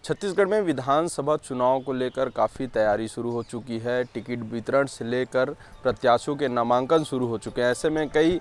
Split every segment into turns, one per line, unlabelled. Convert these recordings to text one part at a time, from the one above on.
छत्तीसगढ़ में विधानसभा चुनाव को लेकर काफ़ी तैयारी शुरू हो चुकी है। टिकट वितरण से लेकर प्रत्याशियों के नामांकन शुरू हो चुके हैं। ऐसे में कई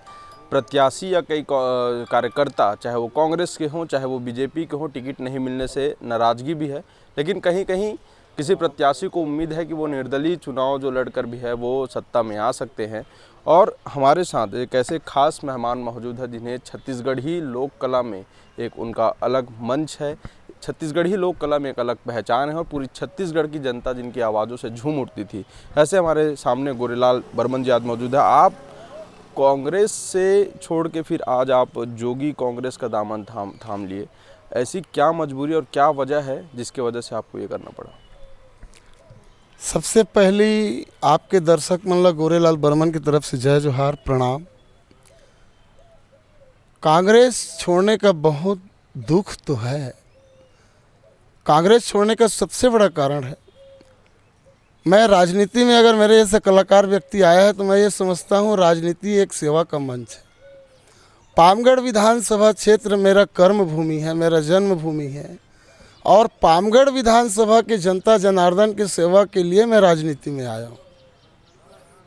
प्रत्याशी या कई कार्यकर्ता, चाहे वो कांग्रेस के हों चाहे वो बीजेपी के हों, टिकट नहीं मिलने से नाराज़गी भी है। लेकिन कहीं कहीं किसी प्रत्याशी को उम्मीद है कि वो निर्दलीय चुनाव जो लड़कर भी है वो सत्ता में आ सकते हैं। और हमारे साथ एक ऐसे खास मेहमान मौजूद है जिन्हें छत्तीसगढ़ी लोक कला में एक उनका अलग मंच है। छत्तीसगढ़ी लोक कला में एक अलग पहचान है और पूरी छत्तीसगढ़ की जनता जिनकी आवाज़ों से झूम उठती थी। ऐसे हमारे सामने गोरेलाल बर्मन जी आज मौजूद है। आप कांग्रेस से छोड़ के फिर आज आप जोगी कांग्रेस का दामन थाम लिए। ऐसी क्या मजबूरी और क्या वजह है जिसके वजह से आपको ये करना पड़ा?
सबसे पहली आपके दर्शक मंडल गोरेलाल बर्मन की तरफ से जय जोहार, प्रणाम। कांग्रेस छोड़ने का बहुत दुख तो है। कांग्रेस छोड़ने का सबसे बड़ा कारण है, मैं राजनीति में अगर मेरे जैसे कलाकार व्यक्ति आया है तो मैं ये समझता हूँ राजनीति एक सेवा का मंच है। पामगढ़ विधानसभा क्षेत्र मेरा कर्म भूमि है, मेरा जन्मभूमि है और पामगढ़ विधानसभा के जनता जनार्दन की सेवा के लिए मैं राजनीति में आया हूँ।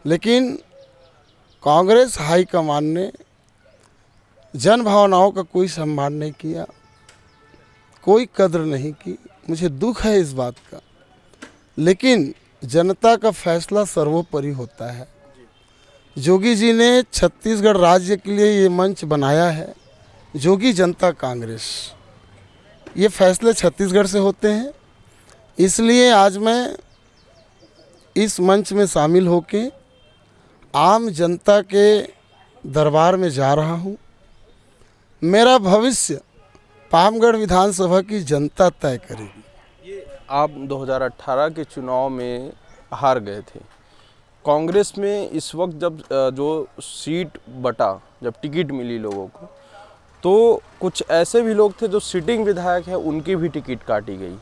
लेकिन कांग्रेस हाईकमान ने जन भावनाओं का कोई सम्मान नहीं किया, कोई कद्र नहीं की। मुझे दुख है इस बात का, लेकिन जनता का फैसला सर्वोपरि होता है। जोगी जी ने छत्तीसगढ़ राज्य के लिए ये मंच बनाया है, जोगी जनता कांग्रेस। ये फैसले छत्तीसगढ़ से होते हैं, इसलिए आज मैं इस मंच में शामिल होके आम जनता के दरबार में जा रहा हूँ। मेरा भविष्य पामगढ़ विधानसभा की जनता तय करेगी।
ये आप 2018 के चुनाव में हार गए थे। कांग्रेस में इस वक्त जब जो सीट बटा, जब टिकट मिली लोगों को, तो कुछ ऐसे भी लोग थे जो सिटिंग विधायक है, उनकी भी टिकट काटी गई।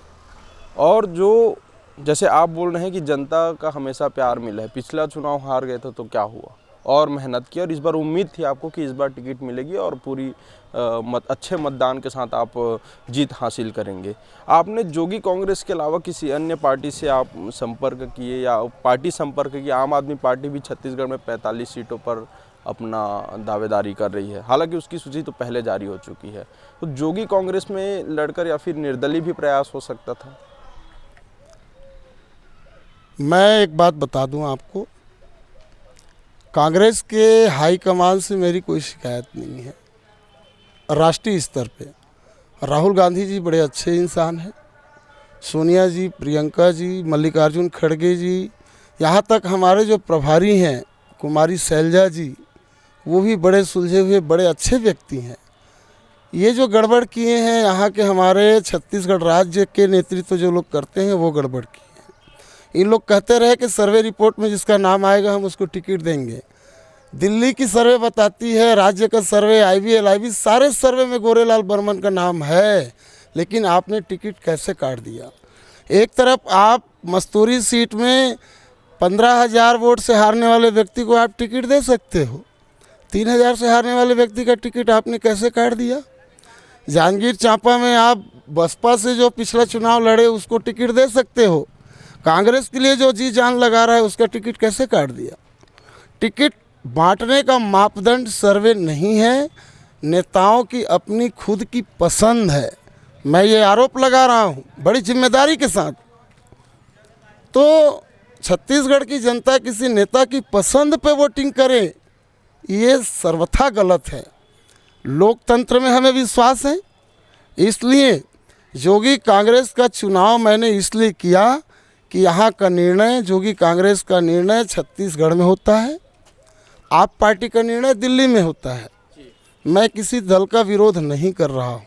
और जो जैसे आप बोल रहे हैं कि जनता का हमेशा प्यार मिला है, पिछला चुनाव हार गए थे तो क्या हुआ, और मेहनत की और इस बार उम्मीद थी आपको कि इस बार टिकट मिलेगी और पूरी अच्छे मतदान के साथ आप जीत हासिल करेंगे। आपने जोगी कांग्रेस के अलावा किसी अन्य पार्टी से आप संपर्क किए या पार्टी संपर्क किए? आम आदमी पार्टी भी छत्तीसगढ़ में 45 सीटों पर अपना दावेदारी कर रही है, हालांकि उसकी सूची तो पहले जारी हो चुकी है। तो जोगी कांग्रेस में लड़कर या फिर निर्दलीय भी प्रयास हो सकता था?
मैं एक बात बता दूं आपको, कांग्रेस के हाईकमान से मेरी कोई शिकायत नहीं है। राष्ट्रीय स्तर पे राहुल गांधी जी बड़े अच्छे इंसान हैं, सोनिया जी, प्रियंका जी, मल्लिकार्जुन खड़गे जी, यहाँ तक हमारे जो प्रभारी हैं कुमारी शैलजा जी, वो भी बड़े सुलझे हुए बड़े अच्छे व्यक्ति हैं। ये जो गड़बड़ किए हैं यहाँ के हमारे छत्तीसगढ़ राज्य के नेतृत्व जो लोग करते हैं वो गड़बड़ किए हैं। इन लोग कहते रहे कि सर्वे रिपोर्ट में जिसका नाम आएगा हम उसको टिकट देंगे। दिल्ली की सर्वे बताती है, राज्य का सर्वे, IB, सारे सर्वे में गोरेलाल बर्मन का नाम है, लेकिन आपने टिकट कैसे काट दिया? एक तरफ आप मस्तूरी सीट में 15,000 वोट से हारने वाले व्यक्ति को आप टिकट दे सकते हो, 3,000 से हारने वाले व्यक्ति का टिकट आपने कैसे काट दिया? जांजगीर चांपा में आप बसपा से जो पिछला चुनाव लड़े उसको टिकट दे सकते हो, कांग्रेस के लिए जो जी जान लगा रहा है उसका टिकट कैसे काट दिया? टिकट बांटने का मापदंड सर्वे नहीं है, नेताओं की अपनी खुद की पसंद है। मैं ये आरोप लगा रहा हूँ बड़ी जिम्मेदारी के साथ। तो छत्तीसगढ़ की जनता किसी नेता की पसंद पे वोटिंग करे, ये सर्वथा गलत है। लोकतंत्र में हमें विश्वास है, इसलिए जोगी कांग्रेस का चुनाव मैंने इसलिए किया कि यहाँ का निर्णय, जोगी कांग्रेस का निर्णय छत्तीसगढ़ में होता है, आप पार्टी का निर्णय दिल्ली में होता है। मैं किसी दल का विरोध नहीं कर रहा हूँ,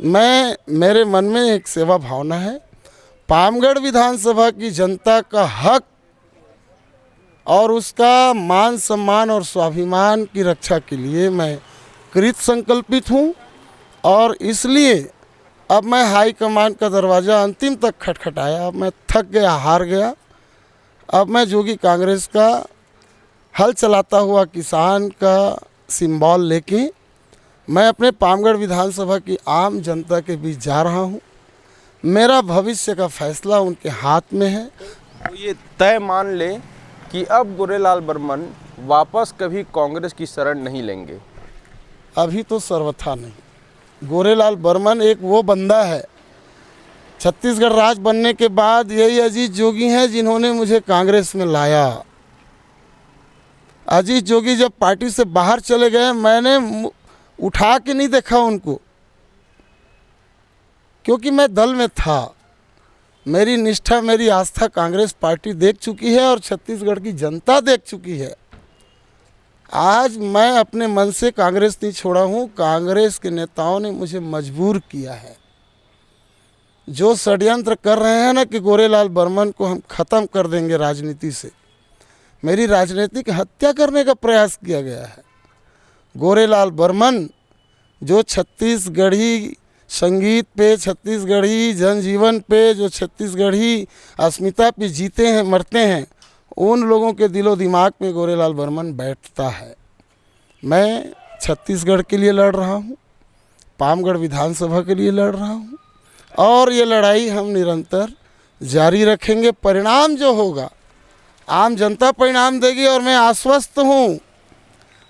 मेरे मन में एक सेवा भावना है। पामगढ़ विधानसभा की जनता का हक और उसका मान सम्मान और स्वाभिमान की रक्षा के लिए मैं कृत संकल्पित हूँ और इसलिए अब मैं हाईकमान का दरवाज़ा अंतिम तक खटखटाया। अब मैं थक गया, हार गया। अब मैं जोगी कांग्रेस का हल चलाता हुआ किसान का सिंबल लेके मैं अपने पामगढ़ विधानसभा की आम जनता के बीच जा रहा हूँ। मेरा भविष्य का फैसला उनके हाथ में है।
तो ये तय मान ले कि अब गोरेलाल बर्मन वापस कभी कांग्रेस की शरण नहीं लेंगे।
अभी तो सर्वथा नहीं। गोरेलाल बर्मन एक वो बंदा है, छत्तीसगढ़ राज्य बनने के बाद यही अजीत जोगी हैं जिन्होंने मुझे कांग्रेस में लाया। अजीत जोगी जब पार्टी से बाहर चले गए, मैंने उठा के नहीं देखा उनको, क्योंकि मैं दल में था। मेरी निष्ठा, मेरी आस्था कांग्रेस पार्टी देख चुकी है और छत्तीसगढ़ की जनता देख चुकी है। आज मैं अपने मन से कांग्रेस नहीं छोड़ा हूँ, कांग्रेस के नेताओं ने मुझे मजबूर किया है। जो षड्यंत्र कर रहे हैं ना कि गोरेलाल बर्मन को हम ख़त्म कर देंगे राजनीति से, मेरी राजनीतिक हत्या करने का प्रयास किया गया है। गोरेलाल बर्मन जो छत्तीसगढ़ी संगीत पे, छत्तीसगढ़ी जनजीवन पे, जो छत्तीसगढ़ी अस्मिता पे जीते हैं, मरते हैं, उन लोगों के दिलो दिमाग में गोरेलाल बर्मन बैठता है। मैं छत्तीसगढ़ के लिए लड़ रहा हूँ, पामगढ़ विधानसभा के लिए लड़ रहा हूँ और ये लड़ाई हम निरंतर जारी रखेंगे। परिणाम जो होगा आम जनता परिणाम देगी और मैं आश्वस्त हूँ।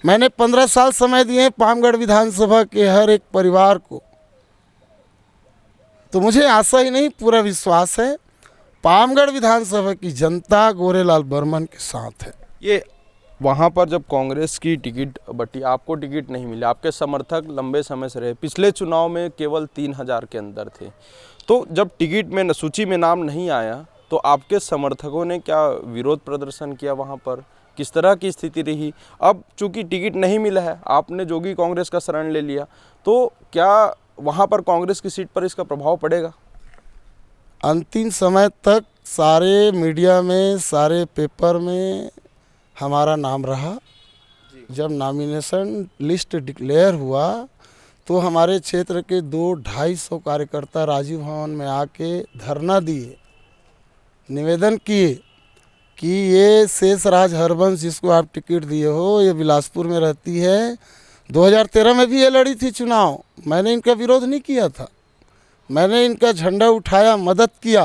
मैंने 15 साल समय दिए पामगढ़ विधानसभा के हर एक परिवार को, तो मुझे आशा ही नहीं पूरा विश्वास है पामगढ़ विधानसभा की जनता गोरेलाल बर्मन के साथ है।
ये वहाँ पर जब कांग्रेस की टिकट बटी, आपको टिकट नहीं मिला, आपके समर्थक लंबे समय से रहे, पिछले चुनाव में केवल 3000 के अंदर थे, तो जब टिकट में सूची में नाम नहीं आया तो आपके समर्थकों ने क्या विरोध प्रदर्शन किया वहाँ पर? किस तरह की स्थिति रही? अब चूंकि टिकट नहीं मिला है, आपने जोगी कांग्रेस का शरण ले लिया, तो क्या वहाँ पर कांग्रेस की सीट पर इसका प्रभाव पड़ेगा?
अंतिम समय तक सारे मीडिया में, सारे पेपर में हमारा नाम रहा। जब नॉमिनेशन लिस्ट डिक्लेयर हुआ तो हमारे क्षेत्र के 200-250 कार्यकर्ता राजीव भवन में आके धरना दिए, निवेदन किए कि ये शेषराज हरबंश जिसको आप टिकट दिए हो, ये बिलासपुर में रहती है, 2013 में भी ये लड़ी थी चुनाव, मैंने इनका विरोध नहीं किया था, मैंने इनका झंडा उठाया, मदद किया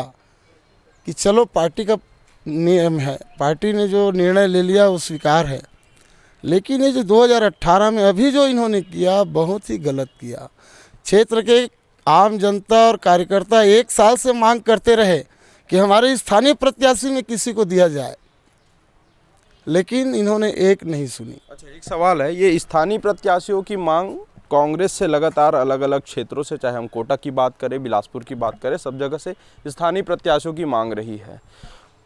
कि चलो पार्टी का नियम है, पार्टी ने जो निर्णय ले लिया वो स्वीकार है। लेकिन ये जो 2018 में अभी जो इन्होंने किया, बहुत ही गलत किया। क्षेत्र के आम जनता और कार्यकर्ता 1 साल से मांग करते रहे कि हमारे स्थानीय प्रत्याशी में किसी को दिया जाए, लेकिन इन्होंने एक नहीं सुनी।
अच्छा, एक सवाल है, ये स्थानीय प्रत्याशियों की मांग कांग्रेस से लगातार अलग अलग क्षेत्रों से, चाहे हम कोटा की बात करें, बिलासपुर की बात करें, सब जगह से स्थानीय प्रत्याशियों की मांग रही है।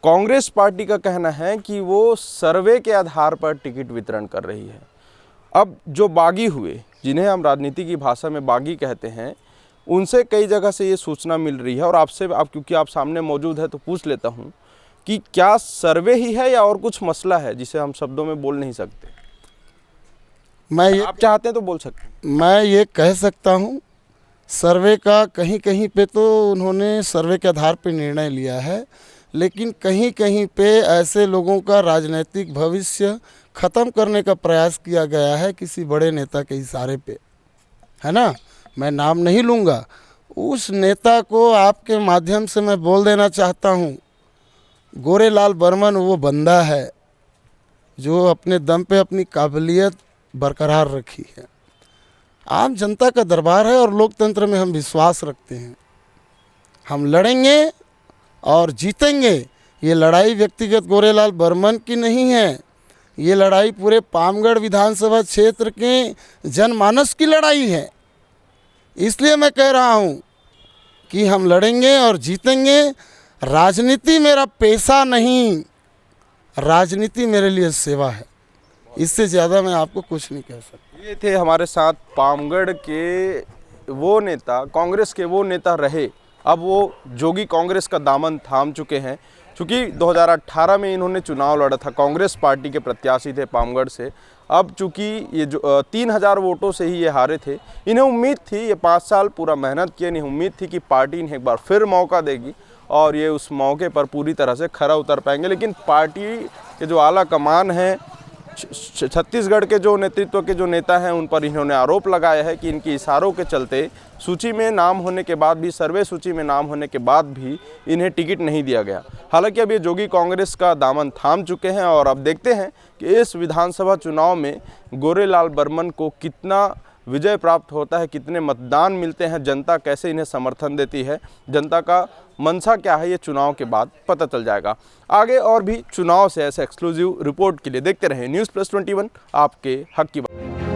कांग्रेस पार्टी का कहना है कि वो सर्वे के आधार पर टिकट वितरण कर रही है। अब जो बागी हुए, जिन्हें हम राजनीति की भाषा में बागी कहते हैं, उनसे कई जगह से ये सूचना मिल रही है और आपसे, क्योंकि आप सामने मौजूद है तो पूछ लेता हूँ कि क्या सर्वे ही है या और कुछ मसला है जिसे हम शब्दों में बोल नहीं सकते? आप चाहते हैं तो बोल सकते हैं।
मैं ये कह सकता हूँ, सर्वे का कहीं कहीं पे तो उन्होंने सर्वे के आधार पे निर्णय लिया है, लेकिन कहीं कहीं पे ऐसे लोगों का राजनीतिक भविष्य ख़त्म करने का प्रयास किया गया है किसी बड़े नेता के इशारे पे, है ना। मैं नाम नहीं लूँगा, उस नेता को आपके माध्यम से मैं बोल देना चाहता हूँ, गोरेलाल बर्मन वो बंदा है जो अपने दम पे अपनी काबिलियत बरकरार रखी है। आम जनता का दरबार है और लोकतंत्र में हम विश्वास रखते हैं। हम लड़ेंगे और जीतेंगे। ये लड़ाई व्यक्तिगत गोरेलाल बर्मन की नहीं है, ये लड़ाई पूरे पामगढ़ विधानसभा क्षेत्र के जनमानस की लड़ाई है। इसलिए मैं कह रहा हूँ कि हम लड़ेंगे और जीतेंगे। राजनीति मेरा पेशा नहीं, राजनीति मेरे लिए सेवा है, इससे ज़्यादा मैं आपको कुछ नहीं कह सकता।
ये थे हमारे साथ पामगढ़ के वो नेता, कांग्रेस के वो नेता रहे, अब वो जोगी कांग्रेस का दामन थाम चुके हैं। चूँकि 2018 में इन्होंने चुनाव लड़ा था, कांग्रेस पार्टी के प्रत्याशी थे पामगढ़ से। अब चूँकि ये जो 3000 वोटों से ही ये हारे थे, इन्हें उम्मीद थी, ये 5 साल पूरा मेहनत किए, इन्हें उम्मीद थी कि पार्टी इन्हें एक बार फिर मौका देगी और ये उस मौके पर पूरी तरह से खरा उतर पाएंगे। लेकिन पार्टी के जो आला कमान है छत्तीसगढ़ के जो नेतृत्व के जो नेता हैं उन पर इन्होंने आरोप लगाया है कि इनकी इशारों के चलते सूची में नाम होने के बाद भी, सर्वे सूची में नाम होने के बाद भी इन्हें टिकट नहीं दिया गया। हालांकि अब ये जोगी कांग्रेस का दामन थाम चुके हैं और अब देखते हैं कि इस विधानसभा चुनाव में गोरेलाल बर्मन को कितना विजय प्राप्त होता है, कितने मतदान मिलते हैं, जनता कैसे इन्हें समर्थन देती है, जनता का मंशा क्या है, ये चुनाव के बाद पता चल जाएगा। आगे और भी चुनाव से ऐसे एक्सक्लूसिव रिपोर्ट के लिए देखते रहें न्यूज़ प्लस 21, आपके हक की बात।